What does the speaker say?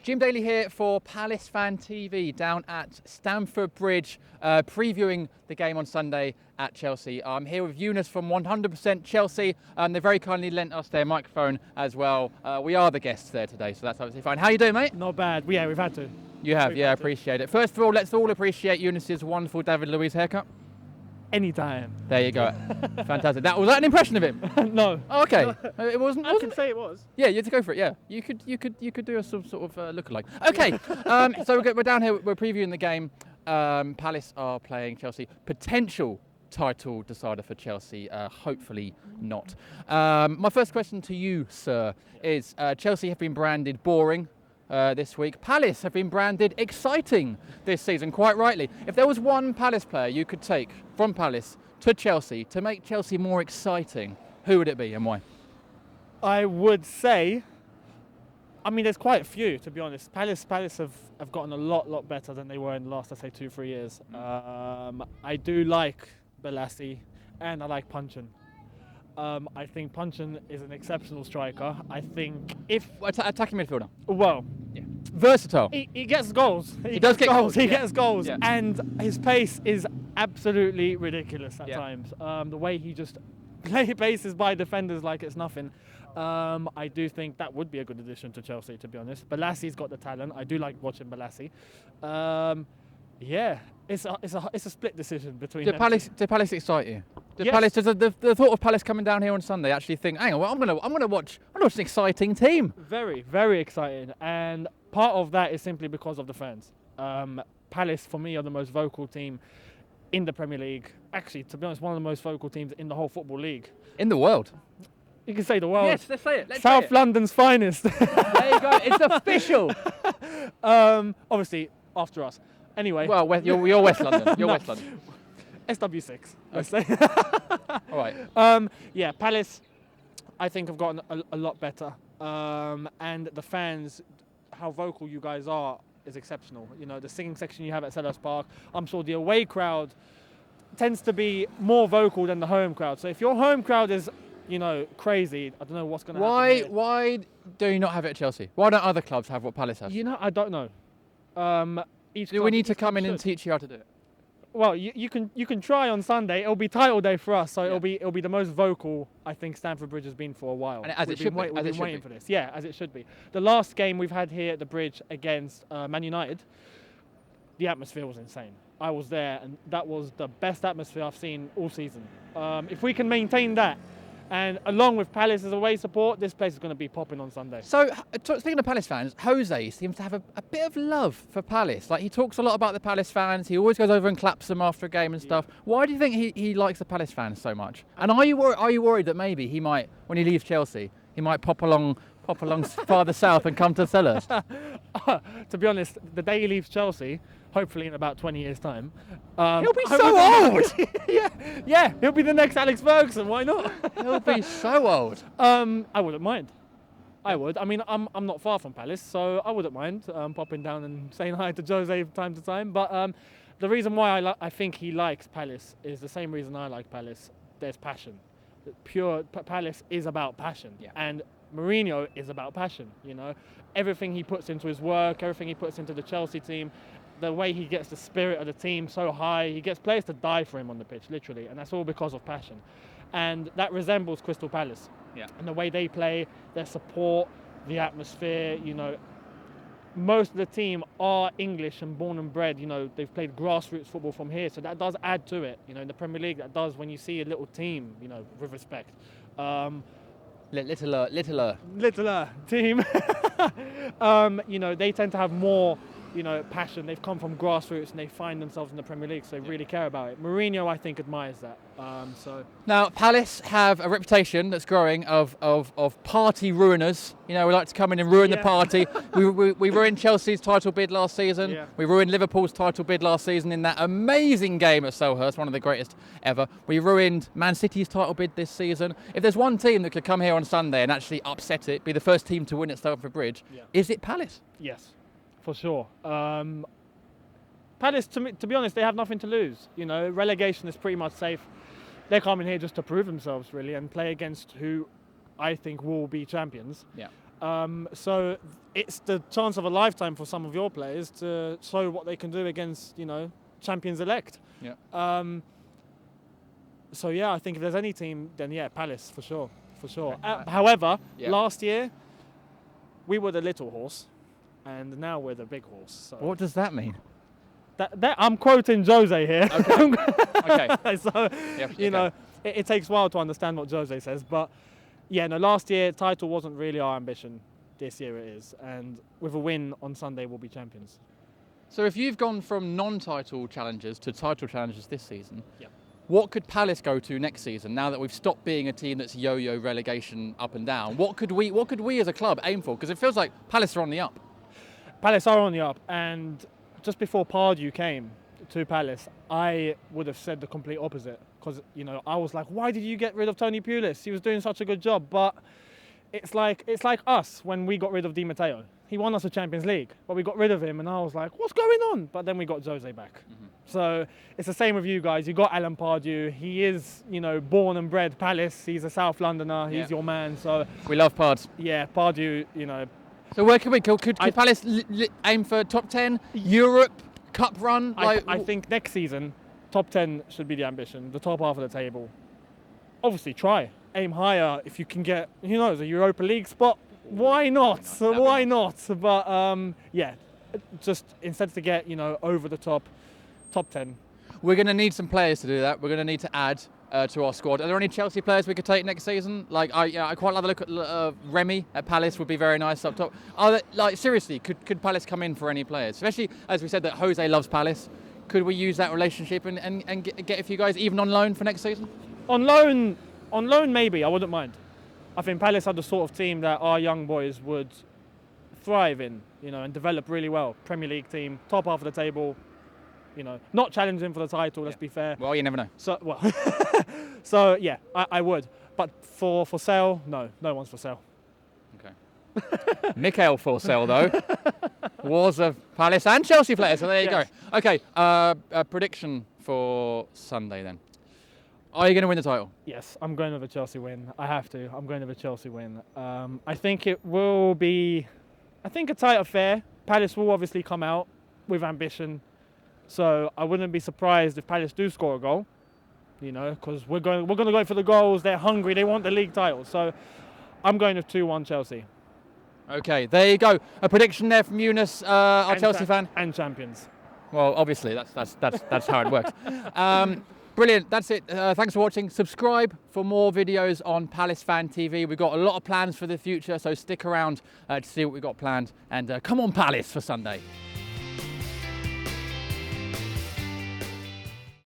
Jim Daly here for Palace Fan TV down at Stamford Bridge, previewing the game on Sunday at Chelsea. I'm here with Younes from 100% Chelsea, and they very kindly lent us their microphone as well. We are the guests there today, so that's absolutely fine. How you doing, mate? Not bad. Yeah, we've had to. You have, yeah, I appreciate it. First of all, let's all appreciate Younes' wonderful David Luiz haircut. Anytime. There you go. Fantastic. Was that an impression of him? No. Oh, okay. No. It wasn't. I can say it was. Yeah, you had to go for it. Yeah, you could do a sort of lookalike. Okay. So we're down here. We're previewing the game. Palace are playing Chelsea. Potential title decider for Chelsea. Hopefully not. My first question to you, sir, is Chelsea have been branded boring this week. Palace have been branded exciting this season, quite rightly. If there was one Palace player you could take from Palace to Chelsea to make Chelsea more exciting, who would it be and why? I would say, I mean, there's quite a few, to be honest. Palace have gotten a lot better than they were in the last, I'd say, 2-3 years. I do like Balassi and I like Punchin. I think Punchin is an exceptional striker. I think if... Attacking midfielder. Well... Yeah. Versatile. He gets goals. He does get goals. He gets goals. Yeah. And his pace is absolutely ridiculous at times. The way he just paces by defenders like it's nothing. I do think that would be a good addition to Chelsea, to be honest. Balassi's got the talent. I do like watching Balassi. Yeah, it's a split decision between them. Did Palace excite you? Yes. Does the thought of Palace coming down here on Sunday actually think, hang on, well, I'm gonna watch an exciting team? Very, very exciting, and part of that is simply because of the fans. Palace, for me, are the most vocal team in the Premier League. Actually, to be honest, one of the most vocal teams in the whole football league. In the world. You can say the world. Yes, let's say it. South London's finest. There you go. It's official. Obviously, after us. Anyway. Well, you're West London. You're West London. SW6, let's say. All right. Yeah, Palace, I think, have gotten a lot better. And the fans, how vocal you guys are, is exceptional. You know, the singing section you have at Selhurst Park, I'm sure the away crowd tends to be more vocal than the home crowd. So if your home crowd is, you know, crazy, I don't know what's going to happen here. Why do you not have it at Chelsea? Why don't other clubs have what Palace has? You know, I don't know. Do we need to come in and teach you how to do it? Well, you can try on Sunday. It'll be title day for us, so it'll be the most vocal I think Stamford Bridge has been for a while. And we've been waiting for this. Yeah, as it should be. The last game we've had here at the Bridge against Man United, the atmosphere was insane. I was there, and that was the best atmosphere I've seen all season. If we can maintain that, and along with Palace's away support, this place is going to be popping on Sunday. So, speaking of Palace fans, Jose seems to have a bit of love for Palace. Like, he talks a lot about the Palace fans. He always goes over and claps them after a game and stuff. Why do you think he likes the Palace fans so much? And are you worried that maybe he might, when he leaves Chelsea, he might pop along farther south and come to Selhurst? To be honest, the day he leaves Chelsea, hopefully in about 20 years' time, he'll be so old. yeah, he'll be the next Alex Ferguson. Why not? He'll be so old. I wouldn't mind. I would. I mean, I'm not far from Palace, so I wouldn't mind popping down and saying hi to Jose from time to time. But the reason why I think he likes Palace is the same reason I like Palace. There's passion. Pure Palace is about passion, and Mourinho is about passion. You know, everything he puts into his work, everything he puts into the Chelsea team. The way he gets the spirit of the team so high, he gets players to die for him on the pitch, literally, and that's all because of passion. And that resembles Crystal Palace. Yeah. And the way they play, their support, the atmosphere, you know, most of the team are English and born and bred, you know, they've played grassroots football from here, so that does add to it, you know, in the Premier League, that does when you see a little team, you know, with respect. Littler team. You know, they tend to have more, you know, passion. They've come from grassroots and they find themselves in the Premier League, so they really care about it. Mourinho, I think, admires that. Now, Palace have a reputation that's growing of party ruiners. You know, we like to come in and ruin the party. We ruined Chelsea's title bid last season. Yeah. We ruined Liverpool's title bid last season in that amazing game at Selhurst, one of the greatest ever. We ruined Man City's title bid this season. If there's one team that could come here on Sunday and actually upset it, be the first team to win at Stamford Bridge, is it Palace? Yes. For sure. Palace, to be honest, they have nothing to lose. You know, relegation is pretty much safe. They're coming here just to prove themselves, really, and play against who I think will be champions. Yeah. So it's the chance of a lifetime for some of your players to show what they can do against, champions-elect. Yeah. So yeah, I think if there's any team, then yeah, Palace for sure. However, last year we were the little horse, and now we're the big horse. So What does that mean? that I'm quoting Jose here. Okay. So it takes a while to understand what Jose says, but yeah, no. Last year title wasn't really our ambition. This year it is, and with a win on Sunday, we'll be champions. So if you've gone from non-title challengers to title challengers this season, Yeah. what could Palace go to next season? Now that we've stopped being a team that's yo-yo relegation up and down, what could we as a club aim for? Because it feels like Palace are on the up. Palace are on the up, and just before Pardew came to Palace, I would have said the complete opposite. Because I was like, why did you get rid of Tony Pulis? He was doing such a good job. But it's like us when we got rid of Di Matteo. He won us a Champions League, but we got rid of him, and I was like, what's going on? But then we got Jose back. Mm-hmm. So it's the same with you guys. You got Alan Pardew. He is, born and bred Palace. He's a South Londoner. He's your man. So we love Pards. Yeah, Pardew. So where could Palace aim for top 10, Europe, Cup run? I think next season, top 10 should be the ambition. The top half of the table. Obviously, aim higher if you can get, a Europa League spot. Why not? Why not? But just instead to get, over the top 10. We're going to need some players to do that. We're going to need to add to our squad. Are there any Chelsea players we could take next season? I quite like the look at Remy at Palace. Would be very nice up top. Seriously, could Palace come in for any players? Especially as we said that Jose loves Palace. Could we use that relationship and get a few guys even on loan for next season? On loan maybe. I wouldn't mind. I think Palace are the sort of team that our young boys would thrive in, and develop really well. Premier League team, top half of the table, not challenging for the title, let's be fair. Well, you never know. So yeah, I would. But for sale, no one's for sale. Okay. Mikel for sale, though. Wars of Palace and Chelsea players, so there you go. Okay, a prediction for Sunday then. Are you going to win the title? Yes, I'm going with a Chelsea win. I have to. I'm going with a Chelsea win. I think it will be, a tight affair. Palace will obviously come out with ambition. So I wouldn't be surprised if Palace do score a goal. Because we're going to go for the goals. They're hungry. They want the league title. So I'm going with 2-1 Chelsea. Okay, there you go. A prediction there from Younes, our Chelsea fan. And champions. Well, obviously, that's how it works. Brilliant, that's it. Thanks for watching. Subscribe for more videos on Palace Fan TV. We've got a lot of plans for the future, so stick around to see what we've got planned. And come on, Palace, for Sunday.